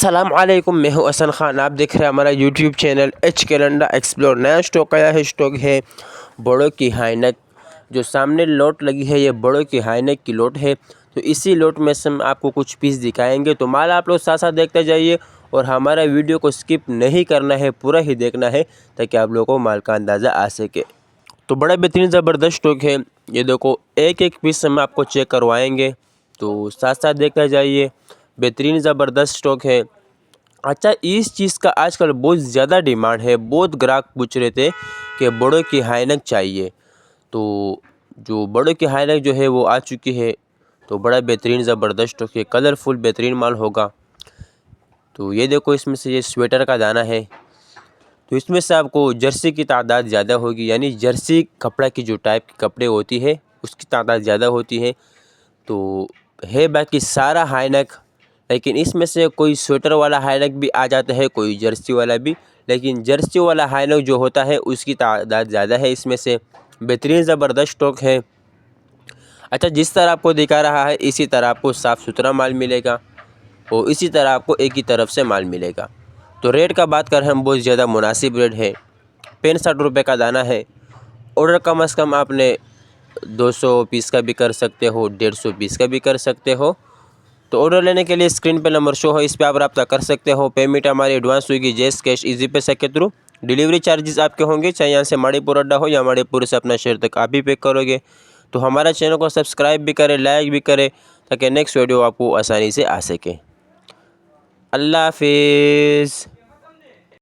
अस्सलाम वालेकुम, मैं हूं हसन खान। आप देख रहे हैं हमारा YouTube channel H calendar explore. नया स्टॉक आया है, स्टॉक है बड़ों की हाईनेक। जो सामने लोट लगी है ये बड़ों की हाईनेक की लोट है। तो इसी लोट में से हम आपको कुछ पीस दिखाएंगे, तो माल आप लोग साथ साथ देखते जाइए और हमारा वीडियो को स्किप नहीं करना है, पूरा ही देखना है ताकि आप लोगों को माल का अंदाज़ा आ सके। तो बड़ा बेहतरीन ज़बरदस्त स्टॉक है ये। देखो एक एक पीस हम आपको चेक करवाएंगे, तो साथ साथ देखते जाइए। बेहतरीन ज़बरदस्त स्टॉक है। अच्छा, इस चीज़ का आजकल बहुत ज़्यादा डिमांड है। बहुत ग्राहक पूछ रहे थे कि बड़ों की हाईनेक चाहिए, तो जो बड़ों की हाईनेक जो है वो आ चुकी है। तो बड़ा बेहतरीन ज़बरदस्त स्टॉक है, कलरफुल बेहतरीन माल होगा। तो ये देखो, इसमें से ये स्वेटर का दाना है। तो इसमें से आपको जर्सी की तादाद ज़्यादा होगी, यानी जर्सी कपड़ा की जो टाइप की कपड़े होती है उसकी तादाद ज़्यादा होती है। तो है बाकी सारा हाईनेक, लेकिन इसमें से कोई स्वेटर वाला हाईनेक भी आ जाता है, कोई जर्सी वाला भी। लेकिन जर्सी वाला हाईनेक जो होता है उसकी तादाद ज़्यादा है इसमें से। बेहतरीन ज़बरदस्त स्टॉक है। अच्छा, जिस तरह आपको दिखा रहा है इसी तरह आपको साफ़ सुथरा माल मिलेगा और इसी तरह आपको एक ही तरफ से माल मिलेगा। तो रेट का बात करें हम, बहुत ज़्यादा मुनासिब रेट है। 65 रुपये का दाना है। ऑर्डर कम से कम आपने 200 पीस का भी कर सकते हो, 150 पीस का भी कर सकते हो। तो ऑर्डर लेने के लिए स्क्रीन पे नंबर शो है, इस पर आप रब्ता कर सकते हो। पेमेंट हमारी एडवांस होगी, जैस कैश इजी पैसा के थ्रू। डिलीवरी चार्जेस आपके होंगे, चाहे यहाँ से मणिपुर अड्डा हो या मणिपुर से अपना शहर तक आप ही पे करोगे। तो हमारा चैनल को सब्सक्राइब भी करें, लाइक भी करें, ताकि नेक्स्ट वीडियो आपको आसानी से आ सके। अल्लाह हाफिज़।